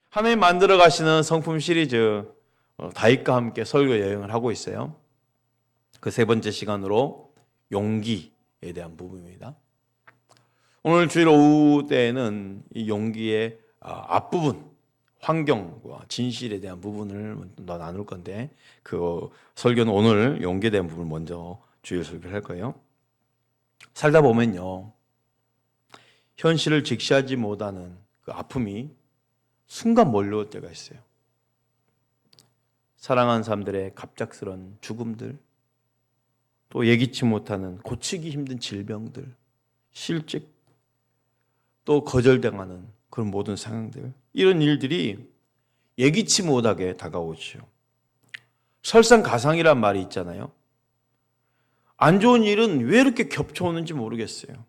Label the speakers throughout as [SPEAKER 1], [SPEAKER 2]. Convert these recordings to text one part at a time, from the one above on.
[SPEAKER 1] 하나님 만들어 가시는 성품 시리즈 다윗과 함께 설교 여행을 하고 있어요. 그 세 번째 시간으로 용기에 대한 부분입니다. 오늘 주일 오후 때에는 이 용기의 앞부분, 환경과 진실에 대한 부분을 더 나눌 건데 그 설교는 오늘 용기에 대한 부분을 먼저 주일 설교를 할 거예요. 살다 보면요, 현실을 직시하지 못하는 그 아픔이 순간 몰려올 때가 있어요. 사랑하는 사람들의 갑작스런 죽음들, 또 예기치 못하는 고치기 힘든 질병들, 실직, 또 거절당하는 그런 모든 상황들, 이런 일들이 예기치 못하게 다가오죠. 설상가상이란 말이 있잖아요. 안 좋은 일은 왜 이렇게 겹쳐오는지 모르겠어요.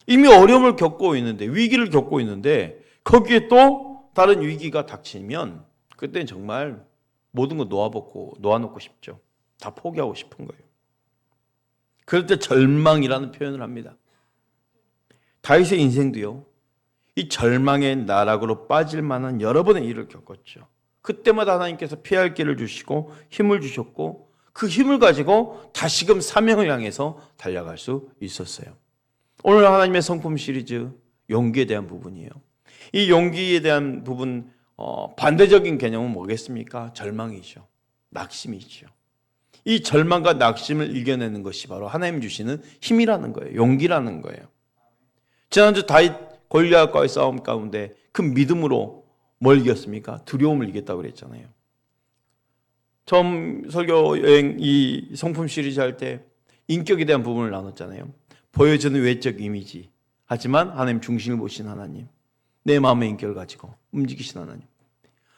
[SPEAKER 1] 이미 어려움을 겪고 있는데, 위기를 겪고 있는데 거기에 또 다른 위기가 닥치면 그때는 정말 모든 거 놓아놓고 싶죠. 다 포기하고 싶은 거예요. 그럴 때 절망이라는 표현을 합니다. 다윗의 인생도요, 이 절망의 나락으로 빠질 만한 여러 번의 일을 겪었죠. 그때마다 하나님께서 피할 길을 주시고 힘을 주셨고 그 힘을 가지고 다시금 사명을 향해서 달려갈 수 있었어요. 오늘 하나님의 성품 시리즈 용기에 대한 부분이에요. 이 용기에 대한 부분 반대적인 개념은 뭐겠습니까? 절망이죠. 낙심이죠. 이 절망과 낙심을 이겨내는 것이 바로 하나님 주시는 힘이라는 거예요. 용기라는 거예요. 지난주 다윗 골리앗과의 싸움 가운데 그 믿음으로 뭘 이겼습니까? 두려움을 이겼다고 그랬잖아요. 처음 설교 여행 이 성품 시리즈 할 때 인격에 대한 부분을 나눴잖아요. 보여주는 외적 이미지, 하지만 하나님 중심을 보신 하나님, 내 마음의 인격을 가지고 움직이신 하나님.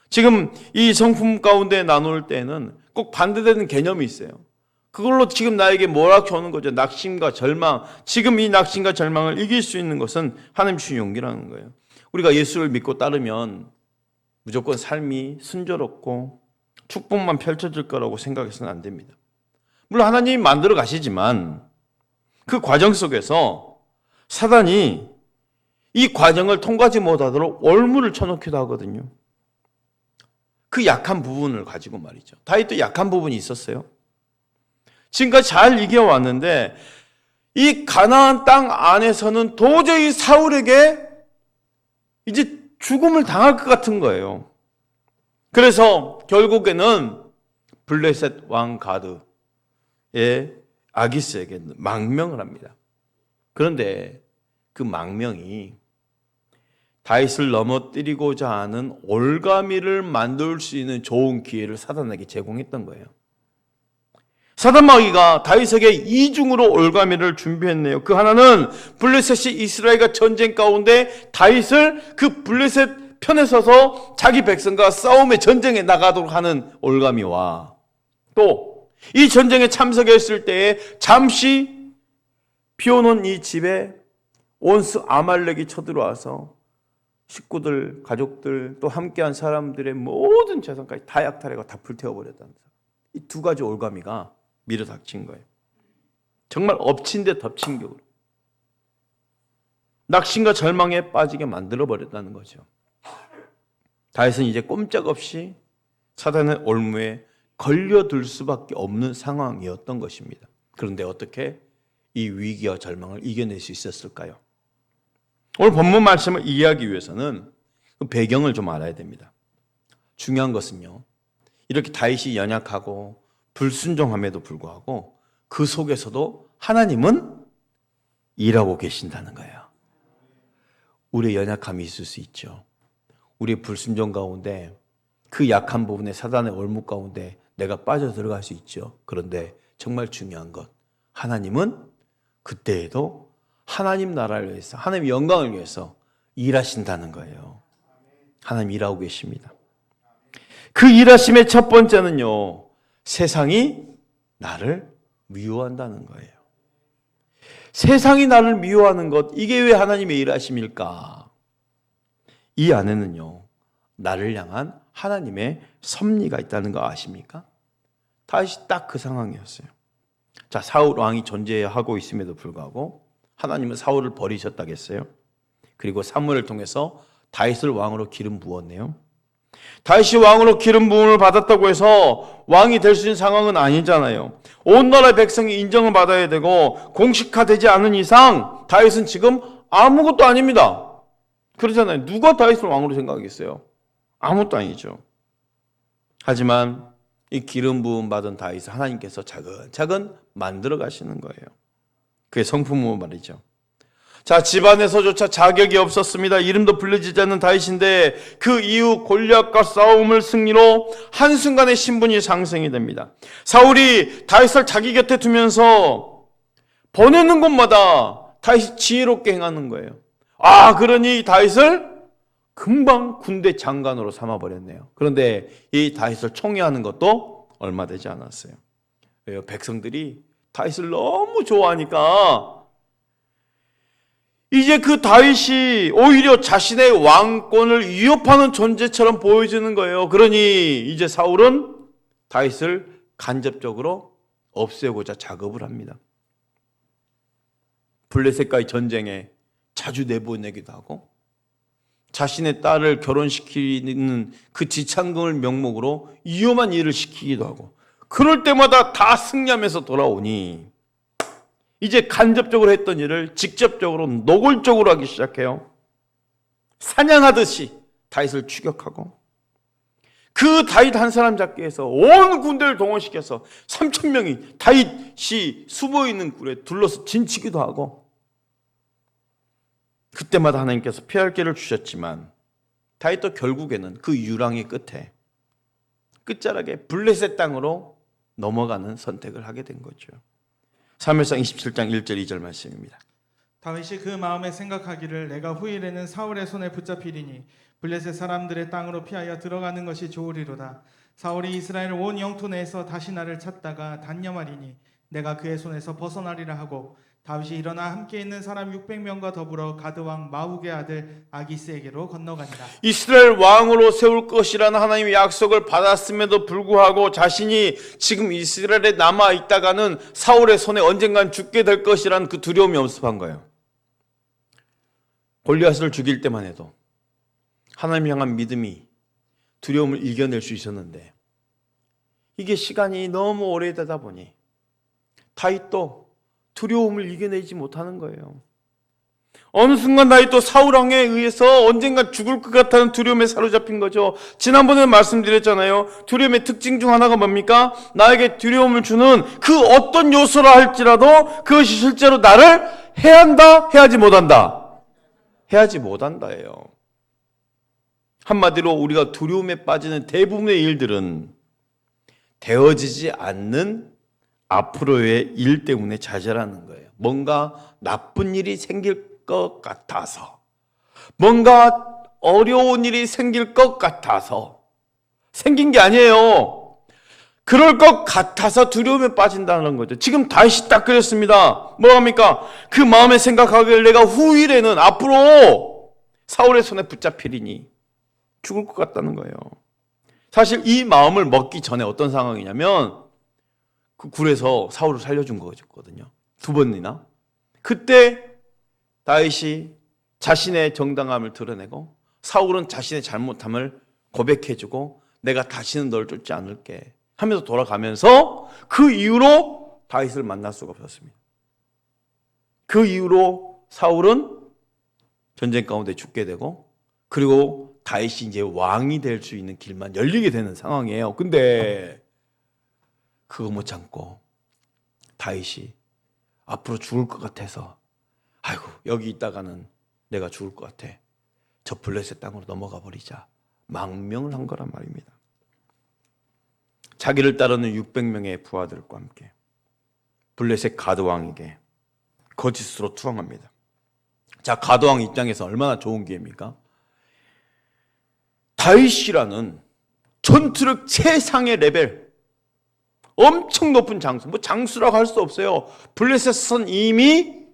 [SPEAKER 1] 지금 이 성품 가운데 나눌 때는 꼭 반대되는 개념이 있어요. 그걸로 지금 나에게 몰아쳐 오는 거죠. 낙심과 절망. 지금 이 낙심과 절망을 이길 수 있는 것은 하나님 주신 용기라는 거예요. 우리가 예수를 믿고 따르면 무조건 삶이 순조롭고 축복만 펼쳐질 거라고 생각해서는 안 됩니다. 물론 하나님이 만들어 가시지만 그 과정 속에서 사단이 이 과정을 통과하지 못하도록 올무를 쳐놓기도 하거든요. 그 약한 부분을 가지고 말이죠. 다윗도 약한 부분이 있었어요. 지금까지 잘 이겨왔는데 이 가나안 땅 안에서는 도저히 사울에게 이제 죽음을 당할 것 같은 거예요. 그래서 결국에는 블레셋 왕 가드의 아기스에게 망명을 합니다. 그런데 그 망명이 다윗을 넘어뜨리고자 하는 올가미를 만들 수 있는 좋은 기회를 사단에게 제공했던 거예요. 사단마귀가 다윗에게 이중으로 올가미를 준비했네요. 그 하나는 블레셋이 이스라엘과 전쟁 가운데 다윗을 그 블레셋 편에 서서 자기 백성과 싸움의 전쟁에 나가도록 하는 올가미와 또 이 전쟁에 참석했을 때에 잠시 피워놓은 이 집에 온스 아말렉이 쳐들어와서 식구들, 가족들, 또 함께한 사람들의 모든 재산까지 다 약탈해가 다 불태워버렸다는 이 두 가지 올가미가 밀어닥친 거예요. 정말 엎친 데 덮친 격으로 낙심과 절망에 빠지게 만들어버렸다는 거죠. 다윗은 이제 꼼짝없이 사단의 올무에 걸려들 수밖에 없는 상황이었던 것입니다. 그런데 어떻게 이 위기와 절망을 이겨낼 수 있었을까요? 오늘 본문 말씀을 이해하기 위해서는 그 배경을 좀 알아야 됩니다. 중요한 것은요, 이렇게 다윗이 연약하고 불순종함에도 불구하고 그 속에서도 하나님은 일하고 계신다는 거예요. 우리의 연약함이 있을 수 있죠. 우리의 불순종 가운데 그 약한 부분에 사단의 올무 가운데 내가 빠져 들어갈 수 있죠. 그런데 정말 중요한 것, 하나님은 그때에도 하나님 나라를 위해서, 하나님의 영광을 위해서 일하신다는 거예요. 하나님 일하고 계십니다. 그 일하심의 첫 번째는요, 세상이 나를 미워한다는 거예요. 세상이 나를 미워하는 것, 이게 왜 하나님의 일하심일까? 이 안에는요, 나를 향한 하나님의 섭리가 있다는 거 아십니까? 다윗이 딱 그 상황이었어요. 자, 사울 왕이 존재하고 있음에도 불구하고 하나님은 사울을 버리셨다겠어요? 그리고 사무엘을 통해서 다윗을 왕으로 기름 부었네요. 다윗이 왕으로 기름 부음을 받았다고 해서 왕이 될 수 있는 상황은 아니잖아요. 온 나라의 백성이 인정을 받아야 되고 공식화되지 않은 이상 다윗은 지금 아무것도 아닙니다. 그러잖아요. 누가 다윗을 왕으로 생각하겠어요? 아무것도 아니죠. 하지만 이 기름 부음 받은 다윗을 하나님께서 차근차근 만들어 가시는 거예요. 그게 성품으로 말이죠. 자, 집안에서조차 자격이 없었습니다. 이름도 불려지지 않는 다윗인데 그 이후 골리앗과 싸움을 승리로 한순간에 신분이 상승이 됩니다. 사울이 다윗을 자기 곁에 두면서 보내는 곳마다 다윗이 지혜롭게 행하는 거예요. 그러니 다윗을 금방 군대 장관으로 삼아버렸네요. 그런데 이 다윗을 총애하는 것도 얼마 되지 않았어요. 백성들이 다윗을 너무 좋아하니까 이제 그 다윗이 오히려 자신의 왕권을 위협하는 존재처럼 보여지는 거예요. 그러니 이제 사울은 다윗을 간접적으로 없애고자 작업을 합니다. 블레셋과의 전쟁에 자주 내보내기도 하고 자신의 딸을 결혼시키는 그 지참금을 명목으로 위험한 일을 시키기도 하고 그럴 때마다 다 승리하면서 돌아오니 이제 간접적으로 했던 일을 직접적으로 노골적으로 하기 시작해요. 사냥하듯이 다윗을 추격하고 그 다윗 한 사람 잡기 위해서 온 군대를 동원시켜서 3,000명이 다윗이 숨어있는 굴에 둘러서 진치기도 하고 그때마다 하나님께서 피할 길을 주셨지만 다윗도 결국에는 그 유랑의 끝에 끝자락에 블레셋 땅으로 넘어가는 선택을 하게 된 거죠. 사무엘상 27장 1절 2절 말씀입니다.
[SPEAKER 2] 다윗이 그 마음에 생각하기를 내가 후일에는 사울의 손에 붙잡히리니 블레셋 사람들의 땅으로 피하여 들어가는 것이 좋으리로다. 사울이 이스라엘 온 영토 내에서 다시 나를 찾다가 단념하리니 내가 그의 손에서 벗어나리라 하고 다윗이 일어나 함께 있는 사람 600명과 더불어 가드 왕 마욱의 아들 아기스에게로 건너가니라.
[SPEAKER 1] 이스라엘 왕으로 세울 것이라는 하나님의 약속을 받았음에도 불구하고 자신이 지금 이스라엘에 남아 있다가는 사울의 손에 언젠간 죽게 될 것이라는 그 두려움이 엄습한 거예요. 골리앗을 죽일 때만 해도 하나님 향한 믿음이 두려움을 이겨낼 수 있었는데 이게 시간이 너무 오래되다 보니 다윗도 두려움을 이겨내지 못하는 거예요. 어느 순간 다윗도 사울왕에 의해서 언젠가 죽을 것 같다는 두려움에 사로잡힌 거죠. 지난번에 말씀드렸잖아요. 두려움의 특징 중 하나가 뭡니까? 나에게 두려움을 주는 그 어떤 요소라 할지라도 그것이 실제로 나를 해한다, 해하지 못한다. 해하지 못한다예요. 한마디로 우리가 두려움에 빠지는 대부분의 일들은 되어지지 않는 앞으로의 일 때문에 좌절하는 거예요. 뭔가 나쁜 일이 생길 것 같아서, 뭔가 어려운 일이 생길 것 같아서 생긴 게 아니에요. 그럴 것 같아서 두려움에 빠진다는 거죠. 지금 다윗이 딱 그랬습니다. 뭐합니까? 그 마음에 생각하길 내가 후일에는 앞으로 사울의 손에 붙잡히리니 죽을 것 같다는 거예요. 사실 이 마음을 먹기 전에 어떤 상황이냐면 그 굴에서 사울을 살려준 거거든요. 2번이나. 그때 다윗이 자신의 정당함을 드러내고 사울은 자신의 잘못함을 고백해주고 내가 다시는 널 쫓지 않을게 하면서 돌아가면서 그 이후로 다윗을 만날 수가 없었습니다. 그 이후로 사울은 전쟁 가운데 죽게 되고 그리고 다윗이 이제 왕이 될 수 있는 길만 열리게 되는 상황이에요. 근데 그거 못 참고 다윗이 앞으로 죽을 것 같아서 아이고 여기 있다가는 내가 죽을 것 같아. 저 블레셋 땅으로 넘어가 버리자. 망명을 한 거란 말입니다. 자기를 따르는 600명의 부하들과 함께 블레셋 가드왕에게 거짓으로 투항합니다. 자, 가드왕 입장에서 얼마나 좋은 기회입니까? 다윗이라는 전투력 최상의 레벨 엄청 높은 장수, 뭐 장수라고 할 수 없어요. 블레셋은 이미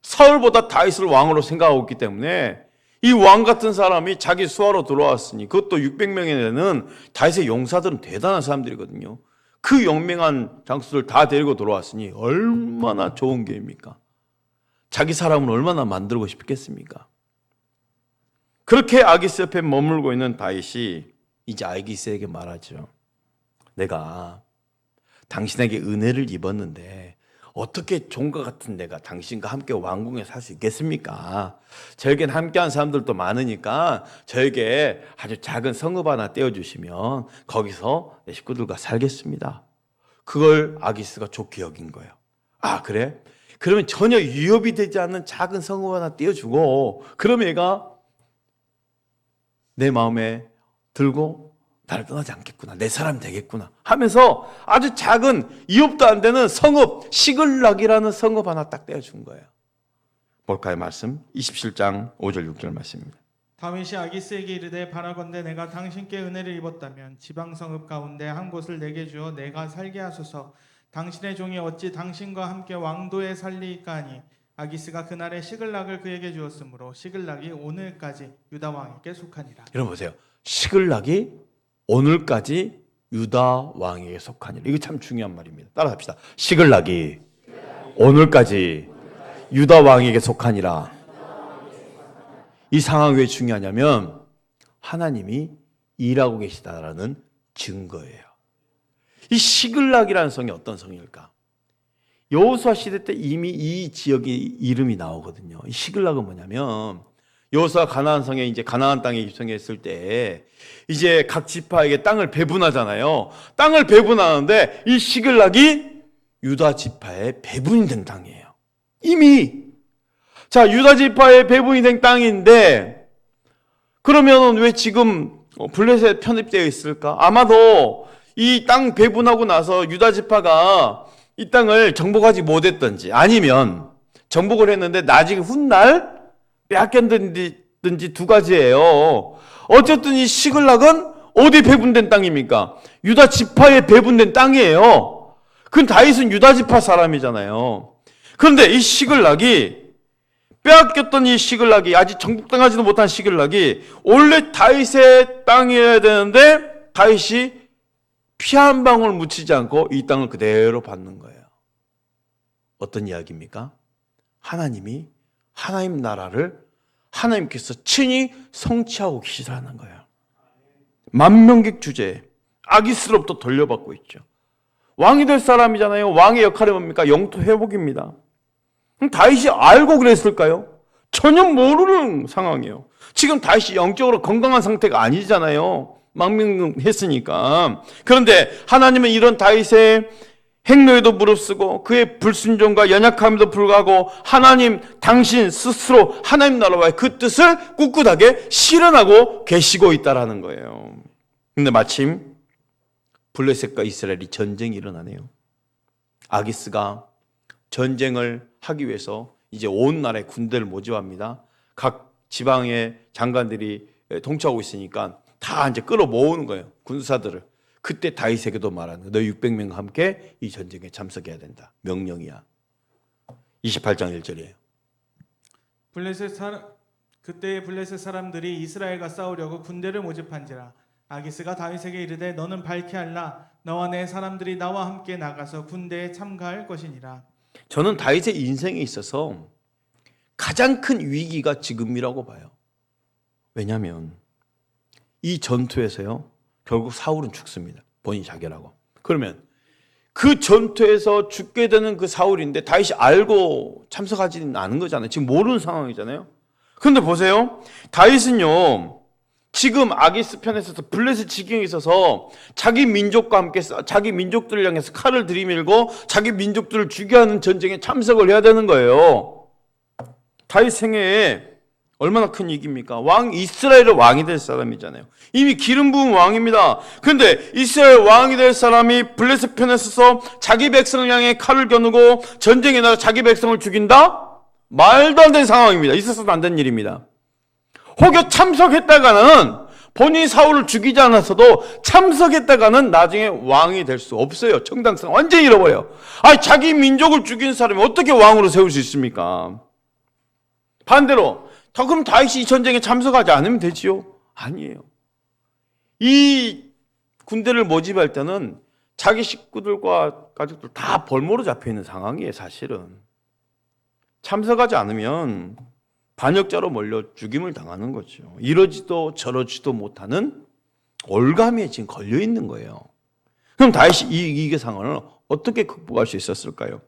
[SPEAKER 1] 사울보다 다윗을 왕으로 생각하고 있기 때문에 이 왕 같은 사람이 자기 수하로 들어왔으니 그것도 600명이 되는 다윗의 용사들은 대단한 사람들이거든요. 그 용맹한 장수들 다 데리고 들어왔으니 얼마나 좋은 기회입니까? 자기 사람을 얼마나 만들고 싶겠습니까? 그렇게 아기스 옆에 머물고 있는 다윗이 이제 아기스에게 말하죠. 내가 당신에게 은혜를 입었는데 어떻게 종과 같은 내가 당신과 함께 왕궁에 살 수 있겠습니까? 저에겐 함께한 사람들도 많으니까 저에게 아주 작은 성읍 하나 떼어주시면 거기서 내 식구들과 살겠습니다. 그걸 아기스가 좋게 여긴 거예요. 아, 그래? 그러면 전혀 위협이 되지 않는 작은 성읍 하나 떼어주고 그럼 얘가 내 마음에 들고 나를 떠나지 않겠구나, 내 사람이 되겠구나 하면서 아주 작은 위협도 안 되는 성읍, 시글락이라는 성읍 하나 딱 떼어준 거예요. 볼까요? 말씀 27장 5절 6절 말씀입니다.
[SPEAKER 2] 다윗이 아기스에게 이르되 바라건대 내가 당신께 은혜를 입었다면 지방 성읍 가운데 한 곳을 내게 주어 내가 살게 하소서. 당신의 종이 어찌 당신과 함께 왕도에 살리이까 하니 아기스가 그날에 시글락을 그에게 주었으므로 시글락이 오늘까지 유다 왕에게 속하니라.
[SPEAKER 1] 여러분 보세요. 시글락이 오늘까지 유다 왕에게 속하니라. 이거 참 중요한 말입니다. 따라합시다. 시글락이 오늘까지 유다 왕에게 속하니라. 이 상황이 왜 중요하냐면 하나님이 일하고 계시다라는 증거예요. 이 시글락이라는 성이 어떤 성일까? 여호수아 시대 때 이미 이 지역이 이름이 나오거든요. 이 시글락은 뭐냐면 여호수아 가나안 성에 이제 가나안 땅에 입성했을 때 이제 각 지파에게 땅을 배분하잖아요. 땅을 배분하는데 이 시글락이 유다 지파의 배분이 된 땅이에요. 이미 자, 유다 지파의 배분이 된 땅인데 그러면 왜 지금 블레셋에 편입되어 있을까? 아마도 이 땅 배분하고 나서 유다 지파가 이 땅을 정복하지 못했던지 아니면 정복을 했는데 나중에 훗날 빼앗겼든지 두 가지예요. 어쨌든 이 시글락은 어디 배분된 땅입니까? 유다 지파에 배분된 땅이에요. 그 다윗은 유다 지파 사람이잖아요. 그런데 이 시글락이 빼앗겼던 이 시글락이 아직 정복당하지도 못한 시글락이 원래 다윗의 땅이어야 되는데 다윗이 피 한 방울 묻히지 않고 이 땅을 그대로 받는 거예요. 어떤 이야기입니까? 하나님이 하나님 나라를 하나님께서 친히 성취하고 계시다는 거예요. 만명객 주제에 아기스로부터 돌려받고 있죠. 왕이 될 사람이잖아요. 왕의 역할이 뭡니까? 영토 회복입니다. 다윗이 알고 그랬을까요? 전혀 모르는 상황이에요. 지금 다윗이 영적으로 건강한 상태가 아니잖아요. 망명했으니까. 그런데 하나님은 이런 다윗의 행로에도 무릅쓰고 그의 불순종과 연약함에도 불구하고 하나님 당신 스스로 하나님 나라와의 그 뜻을 꿋꿋하게 실현하고 계시고 있다라는 거예요. 근데 마침 블레셋과 이스라엘이 전쟁이 일어나네요. 아기스가 전쟁을 하기 위해서 이제 온 나라의 군대를 모집합니다. 각 지방의 장관들이 통치하고 있으니까 다 이제 끌어모으는 거예요. 군사들을. 그때 다윗에게도 말하는 거예요. 너 600명과 함께 이 전쟁에 참석해야 된다. 명령이야. 28장 1절이에요.
[SPEAKER 2] 그때 블레셋 사람들이 이스라엘과 싸우려고 군대를 모집한지라 아기스가 다윗에게 이르되 너는 밝게 알라 너와 내 사람들이 나와 함께 나가서 군대에 참가할 것이니라.
[SPEAKER 1] 저는 다윗의 인생에 있어서 가장 큰 위기가 지금이라고 봐요. 왜냐하면 이 전투에서요 결국 사울은 죽습니다. 본인이 자결하고. 그러면 그 전투에서 죽게 되는 그 사울인데 다윗이 알고 참석하지는 않은 거잖아요. 지금 모르는 상황이잖아요. 그런데 보세요. 다윗은요 지금 아기스 편에 있어서 블레셋 지경에 있어서 자기 민족과 함께 자기 민족들을 향해서 칼을 들이밀고 자기 민족들을 죽여 하는 전쟁에 참석을 해야 되는 거예요. 다윗 생애에 얼마나 큰 위기입니까? 이스라엘의 왕이 될 사람이잖아요. 이미 기름 부은 왕입니다. 그런데 이스라엘 왕이 될 사람이 블레셋 편에 서서 자기 백성을 향해 칼을 겨누고 전쟁에 나가 자기 백성을 죽인다? 말도 안 되는 상황입니다. 있어서도 안 되는 일입니다. 혹여 참석했다가는 본인이 사울을 죽이지 않았어도 참석했다가는 나중에 왕이 될 수 없어요. 정당성 완전히 잃어버려요. 자기 민족을 죽인 사람이 어떻게 왕으로 세울 수 있습니까? 반대로 그럼 다윗이 이 전쟁에 참석하지 않으면 되지요? 아니에요. 이 군대를 모집할 때는 자기 식구들과 가족들 다 벌모로 잡혀있는 상황이에요. 사실은 참석하지 않으면 반역자로 몰려 죽임을 당하는 거죠. 이러지도 저러지도 못하는 올감에 지금 걸려 있는 거예요. 그럼 다윗이 이 상황을 어떻게 극복할 수 있었을까요?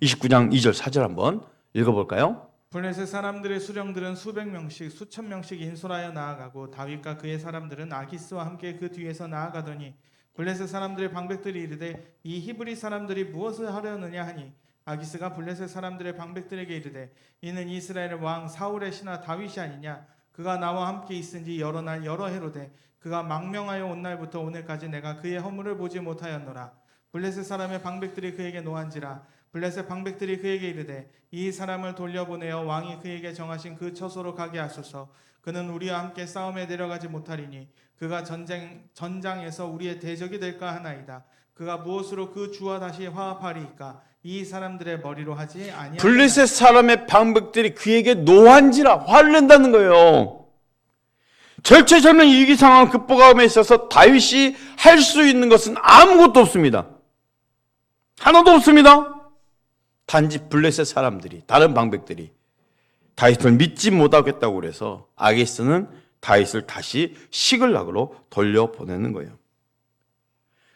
[SPEAKER 1] 29장 2절 4절 한번 읽어볼까요?
[SPEAKER 2] 블레셋 사람들의 수령들은 수백 명씩 수천 명씩 인솔하여 나아가고 다윗과 그의 사람들은 아기스와 함께 그 뒤에서 나아가더니 블레셋 사람들의 방백들이 이르되 이 히브리 사람들이 무엇을 하려느냐 하니 아기스가 블레셋 사람들의 방백들에게 이르되 이는 이스라엘의 왕 사울의 신하 다윗이 아니냐 그가 나와 함께 있은지 여러 날 여러 해로되 그가 망명하여 온 날부터 오늘까지 내가 그의 허물을 보지 못하였노라. 블레셋 사람의 방백들이 그에게 노한지라 블레셋 방백들이 그에게 이르되 이 사람을 돌려보내어 왕이 그에게 정하신 그 처소로 가게 하소서. 그는 우리와 함께 싸움에 내려가지 못하리니 그가 전장에서 우리의 대적이 될까 하나이다. 그가 무엇으로 그 주와 다시 화합하리이까? 이 사람들의 머리로 하지 아니하리라.
[SPEAKER 1] 블레셋 사람의 방백들이 그에게 노한지라 화를 낸다는 거예요. 절체절명 위기 상황을 극복함에 있어서 다윗이 할 수 있는 것은 아무것도 없습니다. 하나도 없습니다. 단지 블레셋 사람들이, 다른 방백들이 다윗을 믿지 못하겠다고 그래서 아기스는 다윗을 다시 시글락으로 돌려보내는 거예요.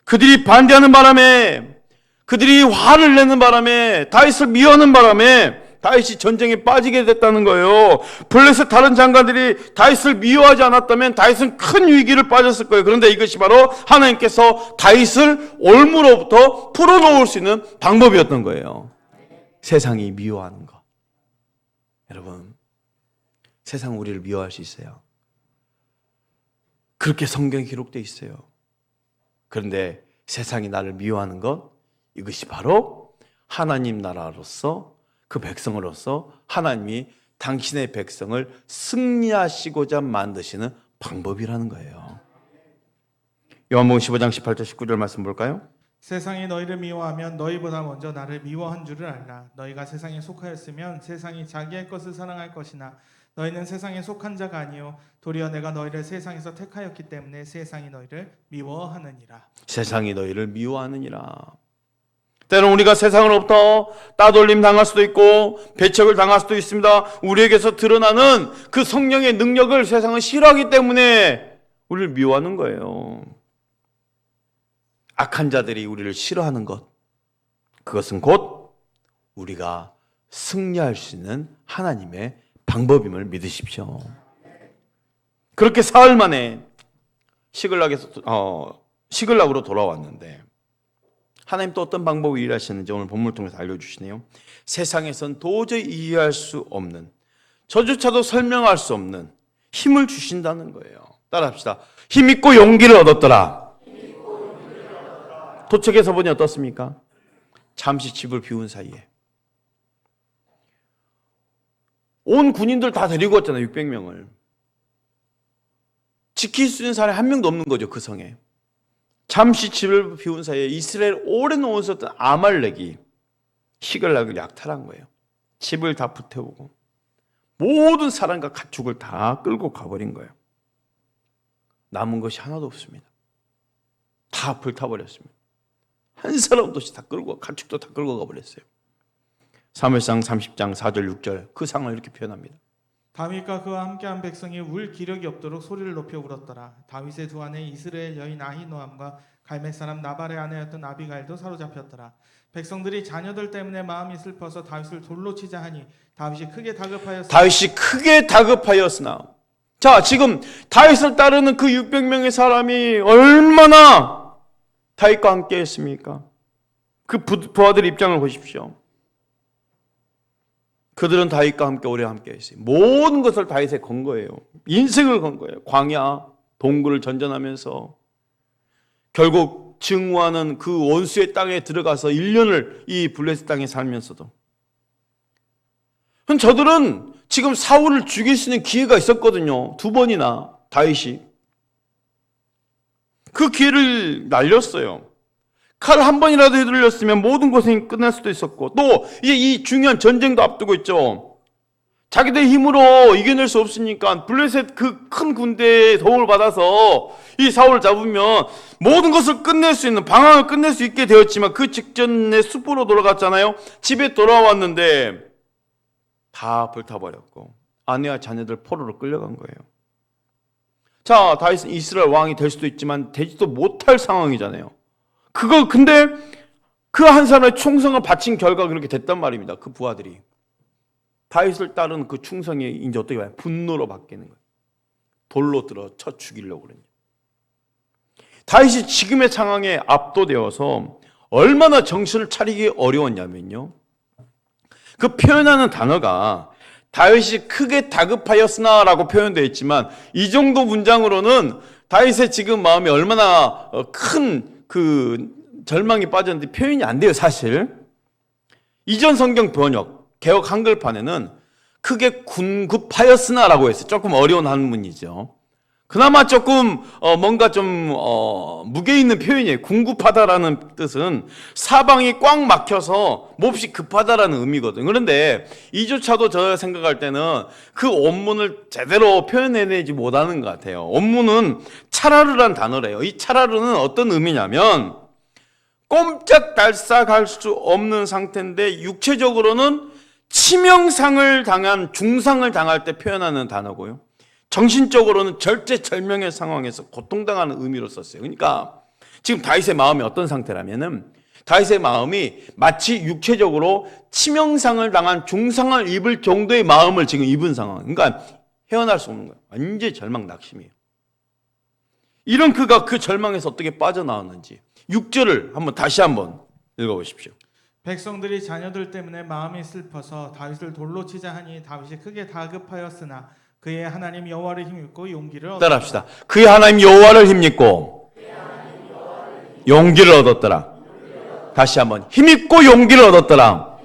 [SPEAKER 1] 그들이 반대하는 바람에, 그들이 화를 내는 바람에, 다윗을 미워하는 바람에 다윗이 전쟁에 빠지게 됐다는 거예요. 블레셋 다른 장관들이 다윗을 미워하지 않았다면 다윗은 큰 위기를 빠졌을 거예요. 그런데 이것이 바로 하나님께서 다윗을 올무로부터 풀어놓을 수 있는 방법이었던 거예요. 세상이 미워하는 것. 여러분, 세상 우리를 미워할 수 있어요. 그렇게 성경에 기록되어 있어요. 그런데 세상이 나를 미워하는 것, 이것이 바로 하나님 나라로서, 그 백성으로서 하나님이 당신의 백성을 승리하시고자 만드시는 방법이라는 거예요. 요한복음 15장 18절 19절 말씀 볼까요?
[SPEAKER 2] 세상이 너희를 미워하면 너희보다 먼저 나를 미워한 줄을 알라. 너희가 세상에 속하였으면 세상이 자기의 것을 사랑할 것이나 너희는 세상에 속한 자가 아니요 도리어 내가 너희를 세상에서 택하였기 때문에 세상이 너희를 미워하느니라.
[SPEAKER 1] 세상이 너희를 미워하느니라. 때로는 우리가 세상으로부터 따돌림 당할 수도 있고 배척을 당할 수도 있습니다. 우리에게서 드러나는 그 성령의 능력을 세상은 싫어하기 때문에 우리를 미워하는 거예요. 악한 자들이 우리를 싫어하는 것, 그것은 곧 우리가 승리할 수 있는 하나님의 방법임을 믿으십시오. 그렇게 사흘 만에 시글락으로 돌아왔는데 하나님 또 어떤 방법으로 일하시는지 오늘 본문을 통해서 알려주시네요. 세상에선 도저히 이해할 수 없는, 저조차도 설명할 수 없는 힘을 주신다는 거예요. 따라합시다. 힘있고 용기를 얻었더라. 도책에서 보니 어떻습니까? 잠시 집을 비운 사이에 온 군인들 다 데리고 왔잖아요. 600명을. 지킬 수 있는 사람이 한 명도 없는 거죠. 그 성에. 잠시 집을 비운 사이에 이스라엘 오랜 원수였던 아말렉이 시글락을 약탈한 거예요. 집을 다 불태우고 모든 사람과 가축을 다 끌고 가버린 거예요. 남은 것이 하나도 없습니다. 다 불타버렸습니다. 한 사람도 없이 다 끌고, 가축도 다 끌고 가버렸어요. 사무엘상 30장 4절 6절 그 상황을 이렇게 표현합니다.
[SPEAKER 2] 다윗과 그와 함께한 백성이 울 기력이 없도록 소리를 높여 울었더라. 다윗의 두 아내 이스라엘 여인 아히노함과 갈멜 사람 나발의 아내였던 아비가일도 사로잡혔더라. 백성들이 자녀들 때문에 마음이 슬퍼서 다윗을 돌로 치자 하니 다윗이 크게 다급하였으나 자, 지금 다윗을 따르는 그 600명의 사람이 얼마나 다윗과 함께 했습니까? 그 부하들 입장을 보십시오. 그들은 다윗과 함께 오래 함께 했어요. 모든 것을 다윗에 건 거예요. 인생을 건 거예요. 광야, 동굴을 전전하면서 결국 증오하는 그 원수의 땅에 들어가서 1년을 이 블레셋 땅에 살면서도 저들은 지금 사울을 죽일 수 있는 기회가 있었거든요. 2번이나 다윗이 그 기회를 날렸어요. 칼 한 번이라도 휘둘렸으면 모든 고생이 끝날 수도 있었고 또 이제 이 중요한 전쟁도 앞두고 있죠. 자기들 힘으로 이겨낼 수 없으니까 블레셋 그 큰 군대의 도움을 받아서 이 사울을 잡으면 모든 것을 끝낼 수 있는 방황을 끝낼 수 있게 되었지만 그 직전에 숲으로 돌아갔잖아요. 집에 돌아왔는데 다 불타버렸고
[SPEAKER 1] 아내와 자녀들 포로로 끌려간 거예요. 자, 다윗은 이스라엘 왕이 될 수도 있지만 되지도 못할 상황이잖아요. 근데 그 한 사람의 충성을 바친 결과가 그렇게 됐단 말입니다. 그 부하들이. 다윗을 따른 그 충성이 이제 어떻게 봐요? 분노로 바뀌는 거예요. 돌로 들어 쳐 죽이려고 그러니. 다윗이 지금의 상황에 압도되어서 얼마나 정신을 차리기 어려웠냐면요. 그 표현하는 단어가 다윗이 크게 다급하였으나 라고 표현되어 있지만 이 정도 문장으로는 다윗의 지금 마음이 얼마나 큰 그 절망이 빠졌는데 표현이 안 돼요, 사실. 이전 성경 번역, 개역 한글판에는 크게 군급하였으나 라고 했어요. 조금 어려운 한문이죠. 그나마 조금 뭔가 좀 무게 있는 표현이에요. 궁급하다라는 뜻은 사방이 꽉 막혀서 몹시 급하다라는 의미거든요. 그런데 이조차도 제가 생각할 때는 그 원문을 제대로 표현해내지 못하는 것 같아요. 원문은 차라르란 단어래요. 이 차라르는 어떤 의미냐면 꼼짝달싹할 수 없는 상태인데 육체적으로는 치명상을 당한 중상을 당할 때 표현하는 단어고요. 정신적으로는 절제절명의 상황에서 고통당하는 의미로 썼어요. 그러니까 지금 다윗의 마음이 어떤 상태라면은 다윗의 마음이 마치 육체적으로 치명상을 당한 중상을 입을 정도의 마음을 지금 입은 상황. 그러니까 헤어날 수 없는 거예요. 완전히 절망 낙심이에요. 이런 그가 그 절망에서 어떻게 빠져나왔는지 6절을 다시 한번 읽어보십시오.
[SPEAKER 2] 백성들이 자녀들 때문에 마음이 슬퍼서 다윗을 돌로 치자 하니 다윗이 크게 다급하였으나 그의 하나님 여호와를 힘입고 용기를 얻었더라.
[SPEAKER 1] 따라합시다. 그의 하나님 여호와를 힘입고 용기를 얻었더라. 다시 한번 힘입고 용기를 얻었더라.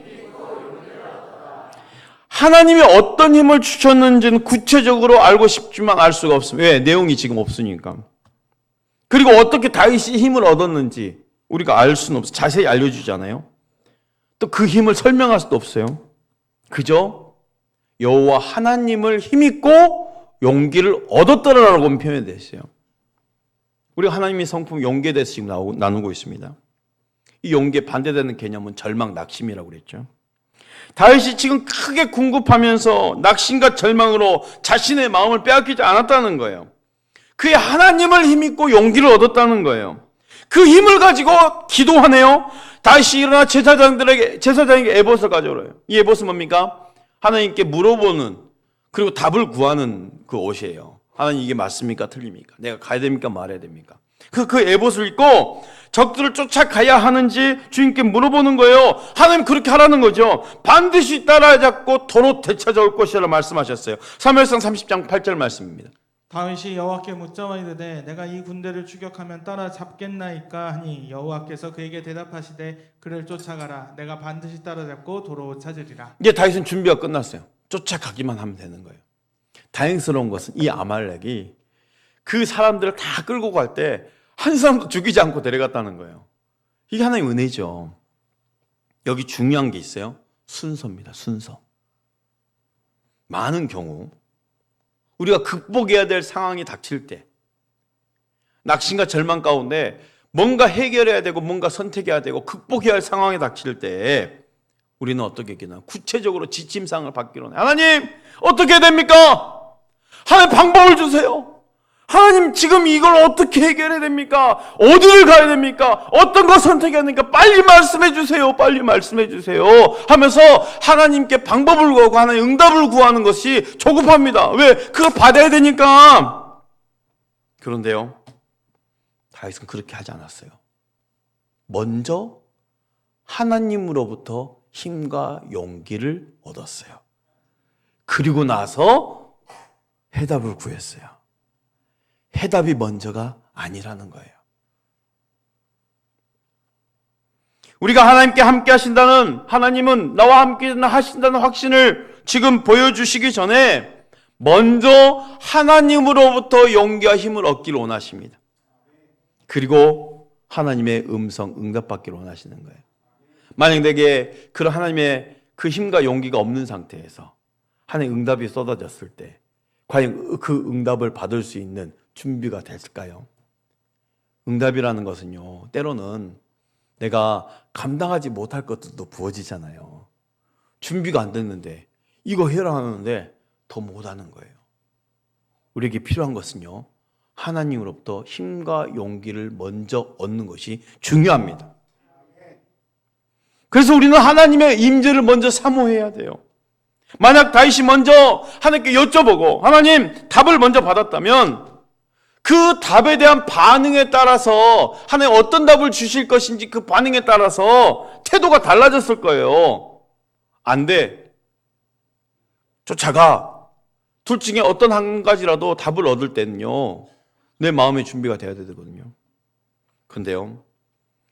[SPEAKER 1] 하나님이 어떤 힘을 주셨는지는 구체적으로 알고 싶지만 알 수가 없습니다. 왜? 내용이 지금 없으니까. 그리고 어떻게 다윗이 힘을 얻었는지 우리가 알 수는 없어요. 자세히 알려주잖아요. 또 그 힘을 설명할 수도 없어요. 그저 여호와 하나님을 힘입고 용기를 얻었더라라고 표현되어 있어요. 우리가 하나님의 성품 용기에 대해서 지금 나누고 있습니다. 이 용기에 반대되는 개념은 절망, 낙심이라고 그랬죠. 다윗이 지금 크게 궁급하면서 낙심과 절망으로 자신의 마음을 빼앗기지 않았다는 거예요. 그의 하나님을 힘입고 용기를 얻었다는 거예요. 그 힘을 가지고 기도하네요. 다윗이 일어나 제사장에게 에봇을 가져오래요. 이 에봇은 뭡니까? 하나님께 물어보는 그리고 답을 구하는 그 옷이에요. 하나님 이게 맞습니까? 틀립니까? 내가 가야 됩니까? 말해야 됩니까? 그 에봇을 입고 적들을 쫓아가야 하는지 주님께 물어보는 거예요. 하나님 그렇게 하라는 거죠. 반드시 따라잡고 도로 되찾아올 것이라 말씀하셨어요. 사무엘상 30장 8절 말씀입니다.
[SPEAKER 2] 다윗이 여호와께 묻자와 이르되 내가 이 군대를 추격하면 따라잡겠나이까 하니 여호와께서 그에게 대답하시되 그를 쫓아가라. 내가 반드시 따라잡고 도로 찾으리라.
[SPEAKER 1] 이제 다윗은 준비가 끝났어요. 쫓아가기만 하면 되는 거예요. 다행스러운 것은 이 아말렉이 그 사람들을 다 끌고 갈 때 한 사람도 죽이지 않고 데려갔다는 거예요. 이게 하나님의 은혜죠. 여기 중요한 게 있어요. 순서입니다. 순서. 많은 경우 우리가 극복해야 될 상황이 닥칠 때 낙심과 절망 가운데 뭔가 해결해야 되고 뭔가 선택해야 되고 극복해야 할 상황이 닥칠 때 우리는 어떻게 했겠나? 구체적으로 지침사항을 받기로 해요. 하나님 어떻게 해야 됩니까? 하나님 방법을 주세요. 하나님 지금 이걸 어떻게 해결해야 됩니까? 어디를 가야 됩니까? 어떤 거 선택해야 됩니까? 빨리 말씀해 주세요. 빨리 말씀해 주세요. 하면서 하나님께 방법을 구하고 하나님 응답을 구하는 것이 조급합니다. 왜? 그걸 받아야 되니까. 그런데요. 다윗은 그렇게 하지 않았어요. 먼저 하나님으로부터 힘과 용기를 얻었어요. 그리고 나서 해답을 구했어요. 해답이 먼저가 아니라는 거예요. 우리가 하나님께 함께 하신다는, 하나님은 나와 함께 하신다는 확신을 지금 보여주시기 전에 먼저 하나님으로부터 용기와 힘을 얻기를 원하십니다. 그리고 하나님의 음성, 응답받기를 원하시는 거예요. 만약 내게 그런 하나님의 그 힘과 용기가 없는 상태에서 하나님의 응답이 쏟아졌을 때 과연 그 응답을 받을 수 있는 준비가 됐을까요? 응답이라는 것은요, 때로는 내가 감당하지 못할 것들도 부어지잖아요. 준비가 안 됐는데 이거 해라 하는데 더 못하는 거예요. 우리에게 필요한 것은요, 하나님으로부터 힘과 용기를 먼저 얻는 것이 중요합니다. 그래서 우리는 하나님의 임재를 먼저 사모해야 돼요. 만약 다윗이 먼저 하나님께 여쭤보고 하나님 답을 먼저 받았다면 그 답에 대한 반응에 따라서 하나님 어떤 답을 주실 것인지 그 반응에 따라서 태도가 달라졌을 거예요. 안 돼. 쫓아가. 둘 중에 어떤 한 가지라도 답을 얻을 때는요, 내 마음의 준비가 돼야 되거든요. 근데요,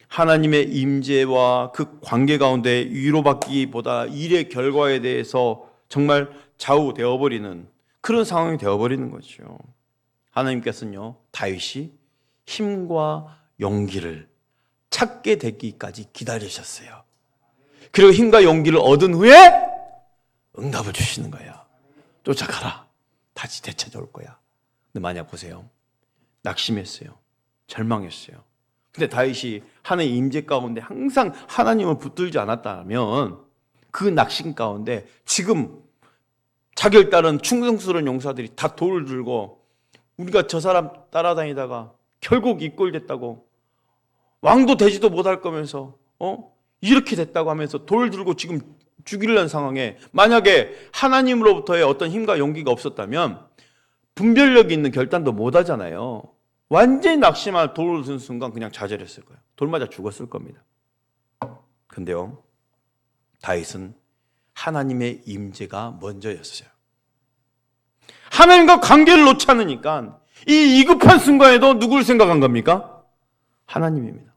[SPEAKER 1] 하나님의 임재와 그 관계 가운데 위로받기보다 일의 결과에 대해서 정말 좌우되어버리는 그런 상황이 되어버리는 거죠. 하나님께서는요, 다윗이 힘과 용기를 찾게 되기까지 기다리셨어요. 그리고 힘과 용기를 얻은 후에 응답을 주시는 거야. 쫓아가라. 다시 되찾아올 거야. 근데 만약 보세요. 낙심했어요. 절망했어요. 근데 다윗이 하나님의 임재 가운데 항상 하나님을 붙들지 않았다면 그 낙심 가운데 지금 자기를 따른 충성스러운 용사들이 다 돌을 들고 우리가 저 사람 따라다니다가 결국 이꼴됐다고 왕도 되지도 못할 거면서 이렇게 됐다고 하면서 돌 들고 지금 죽이려는 상황에 만약에 하나님으로부터의 어떤 힘과 용기가 없었다면 분별력이 있는 결단도 못 하잖아요. 완전히 낙심한 돌을 든 순간 그냥 좌절했을 거예요. 돌 맞아 죽었을 겁니다. 근데요, 다윗은 하나님의 임재가 먼저였어요. 하나님과 관계를 놓지 않으니까 이 위급한 순간에도 누구를 생각한 겁니까? 하나님입니다.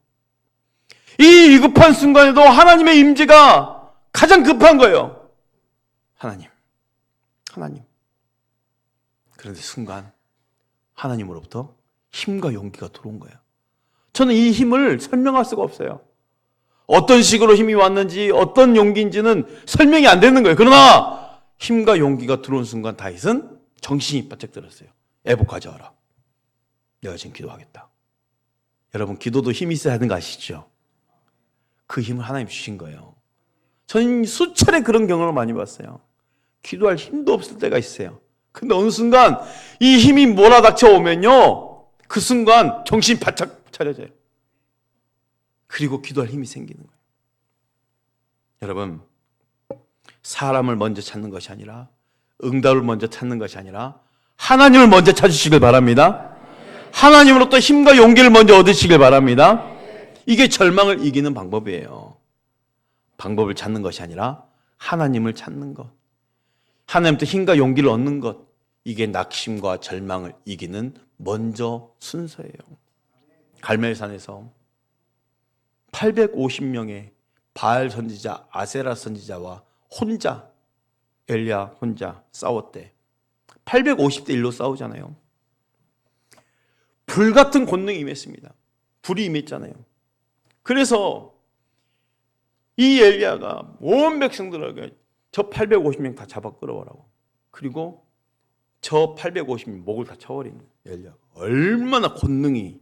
[SPEAKER 1] 이 위급한 순간에도 하나님의 임재가 가장 급한 거예요. 하나님. 그런데 순간 하나님으로부터 힘과 용기가 들어온 거예요. 저는 이 힘을 설명할 수가 없어요. 어떤 식으로 힘이 왔는지 어떤 용기인지는 설명이 안 되는 거예요. 그러나 힘과 용기가 들어온 순간 다윗은 정신이 바짝 들었어요. 애복 가져와라. 내가 지금 기도하겠다. 여러분, 기도도 힘이 있어야 하는 거 아시죠? 그 힘을 하나님 주신 거예요. 저는 수차례 그런 경험을 많이 봤어요. 기도할 힘도 없을 때가 있어요. 근데 어느 순간 이 힘이 몰아닥쳐 오면요, 그 순간 정신 바짝 차려져요. 그리고 기도할 힘이 생기는 거예요. 여러분, 사람을 먼저 찾는 것이 아니라 응답을 먼저 찾는 것이 아니라 하나님을 먼저 찾으시길 바랍니다. 하나님으로부터 힘과 용기를 먼저 얻으시길 바랍니다. 이게 절망을 이기는 방법이에요. 방법을 찾는 것이 아니라 하나님을 찾는 것, 하나님부터 힘과 용기를 얻는 것, 이게 낙심과 절망을 이기는 먼저 순서예요. 갈멜산에서 850명의 바알 선지자, 아세라 선지자와 혼자, 엘리야 혼자 싸웠대. 850대 1로 싸우잖아요. 불같은 권능이 임했습니다. 불이 임했잖아요. 그래서 이 엘리야가 온 백성들에게 저 850명 다 잡아 끌어오라고. 그리고 저 850명 목을 다 쳐버리는 엘리야가 얼마나 권능이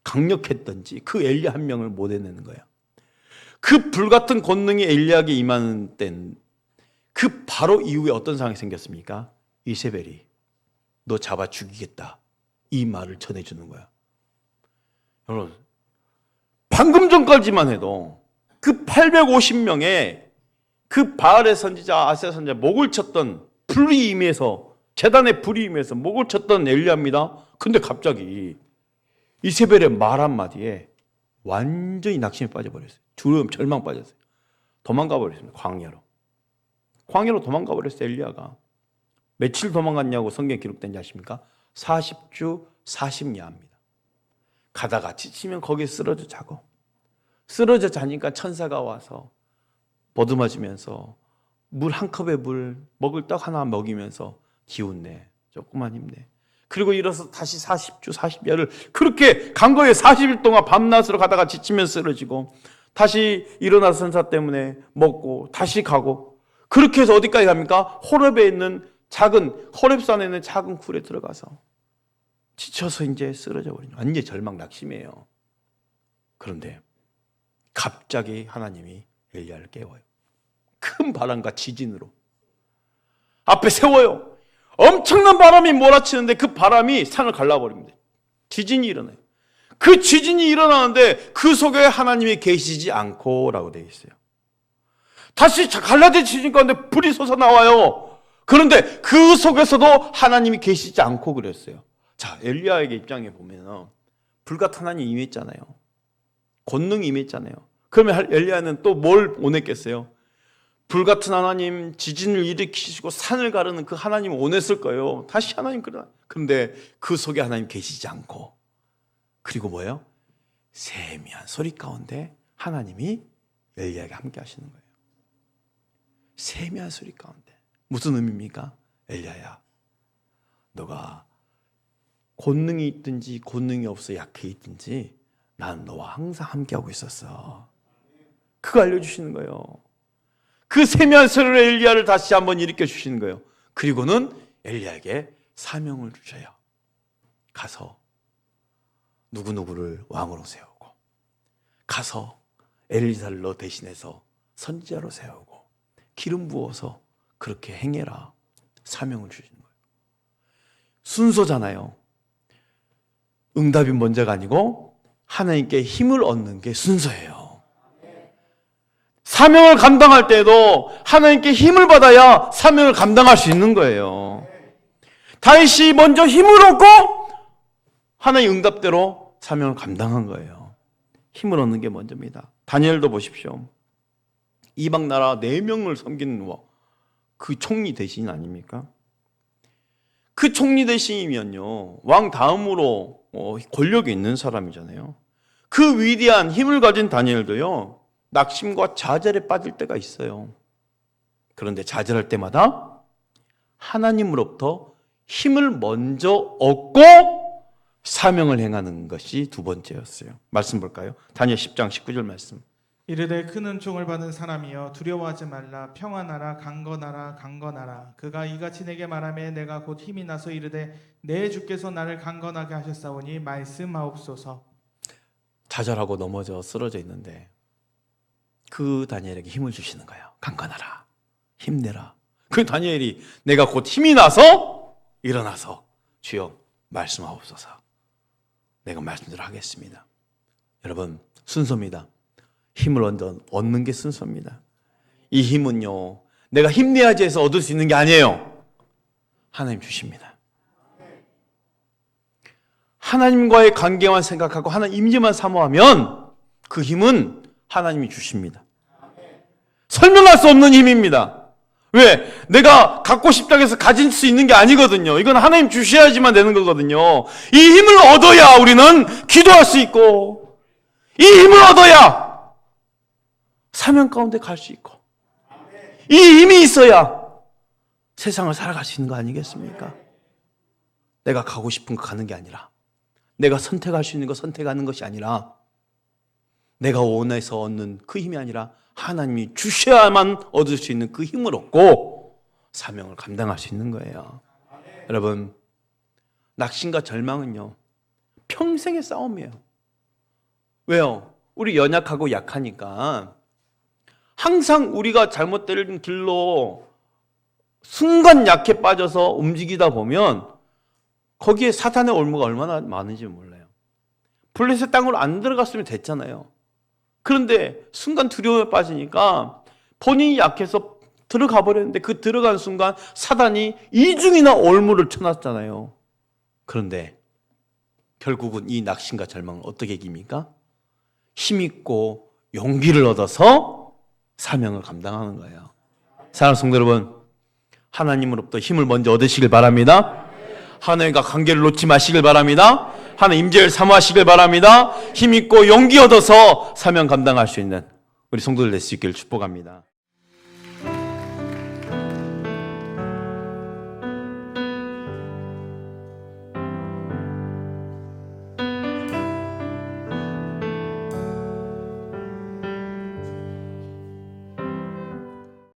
[SPEAKER 1] 강력했던지 그 엘리야 한 명을 못 해내는 거야. 그 불같은 권능이 엘리야에게 임하는 땐 그 바로 이후에 어떤 상황이 생겼습니까? 이세벨이 너 잡아 죽이겠다, 이 말을 전해주는 거야. 여러분, 방금 전까지만 해도 그 850명의 그 바알의 선지자, 아세라 선지자 목을 쳤던 불이 임해서, 제단의 불이 임해서 목을 쳤던 엘리야입니다. 근데 갑자기 이세벨의 말 한마디에 완전히 낙심에 빠져버렸어요. 두려움, 절망 빠졌어요. 도망가 버렸습니다. 광야로 도망가 버렸어요. 엘리야가 며칠 도망갔냐고 성경에 기록된지 아십니까? 40주 40야입니다. 가다가 지치면 거기에 쓰러져 자고, 쓰러져 자니까 천사가 와서 보듬어주면서 물 한 컵에 물, 먹을 떡 하나 먹이면서 기운내, 조금만 힘내. 그리고 일어서 다시 40주 40야를 그렇게 간 거예요. 40일 동안 밤낮으로 가다가 지치면 쓰러지고, 다시 일어나서 선사 때문에 먹고 다시 가고, 그렇게 해서 어디까지 갑니까? 호렙에 있는 호렙산에 있는 작은 굴에 들어가서 지쳐서 이제 쓰러져 버리죠. 완전히 절망 낙심이에요. 그런데 갑자기 하나님이 엘리야를 깨워요. 큰 바람과 지진으로. 앞에 세워요. 엄청난 바람이 몰아치는데 그 바람이 산을 갈라버립니다. 지진이 일어나요. 그 지진이 일어나는데 그 속에 하나님이 계시지 않고라고 되어 있어요. 다시 갈라진 지진 가운데 불이 솟아나와요. 그런데 그 속에서도 하나님이 계시지 않고 그랬어요. 자, 엘리야에게 입장에 보면 불같은 하나님이 임했잖아요. 권능이 임했잖아요. 그러면 엘리야는 또 뭘 원했겠어요? 불같은 하나님, 지진을 일으키시고 산을 가르는 그 하나님을 원했을 거예요. 다시 하나님 그런데 그 속에 하나님 계시지 않고, 그리고 뭐예요? 세미한 소리 가운데 하나님이 엘리야에게 함께 하시는 거예요. 세미한 소리 가운데. 무슨 의미입니까? 엘리야야, 너가 권능이 있든지 권능이 없어 약해 있든지 난 너와 항상 함께하고 있었어. 그거 알려주시는 거예요. 그 세미한 소리로 엘리야를 다시 한번 일으켜 주시는 거예요. 그리고는 엘리야에게 사명을 주셔요. 가서 누구누구를 왕으로 세우고, 가서 엘리사를 너 대신해서 선지자로 세우고, 기름 부어서 그렇게 행해라. 사명을 주시는 거예요. 순서잖아요. 응답이 먼저가 아니고 하나님께 힘을 얻는 게 순서예요. 사명을 감당할 때도 하나님께 힘을 받아야 사명을 감당할 수 있는 거예요. 다윗이 먼저 힘을 얻고 하나님 응답대로 사명을 감당한 거예요. 힘을 얻는 게 먼저입니다. 다니엘도 보십시오. 이방 나라 4명을 섬기는 그 총리 대신 아닙니까? 그 총리 대신이면요, 왕 다음으로 권력이 있는 사람이잖아요. 그 위대한 힘을 가진 다니엘도요, 낙심과 좌절에 빠질 때가 있어요. 그런데 좌절할 때마다 하나님으로부터 힘을 먼저 얻고 사명을 행하는 것이 두 번째였어요. 말씀 볼까요? 다니엘 10장 19절 말씀.
[SPEAKER 2] 이르되 큰 은총을 받은 사람이여 두려워하지 말라. 평안하라. 강건하라. 강건하라. 그가 이같이 내게 말하며 내가 곧 힘이 나서 이르되 내 주께서 나를 강건하게 하셨사오니 말씀하옵소서.
[SPEAKER 1] 좌절하고 넘어져 쓰러져 있는데 그 다니엘에게 힘을 주시는 거예요. 강건하라. 힘내라. 그 다니엘이 내가 곧 힘이 나서 일어나서 주여 말씀하옵소서. 내가 말씀대로 하겠습니다. 여러분, 순서입니다. 힘을 얻는 게 순서입니다. 이 힘은요, 내가 힘내야지 해서 얻을 수 있는 게 아니에요. 하나님 주십니다. 하나님과의 관계만 생각하고 하나님 임재만 사모하면 그 힘은 하나님이 주십니다. 설명할 수 없는 힘입니다. 왜? 내가 갖고 싶다고 해서 가질 수 있는 게 아니거든요. 이건 하나님 주셔야지만 되는 거거든요. 이 힘을 얻어야 우리는 기도할 수 있고, 이 힘을 얻어야 사명 가운데 갈 수 있고, 이 힘이 있어야 세상을 살아갈 수 있는 거 아니겠습니까? 내가 가고 싶은 거 가는 게 아니라, 내가 선택할 수 있는 거 선택하는 것이 아니라, 내가 원해서 얻는 그 힘이 아니라 하나님이 주셔야만 얻을 수 있는 그 힘을 얻고 사명을 감당할 수 있는 거예요. 여러분, 낙심과 절망은요, 평생의 싸움이에요. 왜요? 우리 연약하고 약하니까 항상 우리가 잘못된 길로 순간 약해 빠져서 움직이다 보면 거기에 사탄의 올무가 얼마나 많은지 몰라요. 블레셋 땅으로 안 들어갔으면 됐잖아요. 그런데 순간 두려움에 빠지니까 본인이 약해서 들어가 버렸는데 그 들어간 순간 사단이 이중이나 올무를 쳐놨잖아요. 그런데 결국은 이 낙심과 절망은 어떻게 이깁니까? 힘있고 용기를 얻어서 사명을 감당하는 거예요. 사랑하는 성도 여러분, 하나님으로부터 힘을 먼저 얻으시길 바랍니다. 하나님과 관계를 놓지 마시길 바랍니다. 하나님 임재를 사모하시길 바랍니다. 힘있고 용기 얻어서 사명 감당할 수 있는 우리 성도들 될 수 있기를 축복합니다.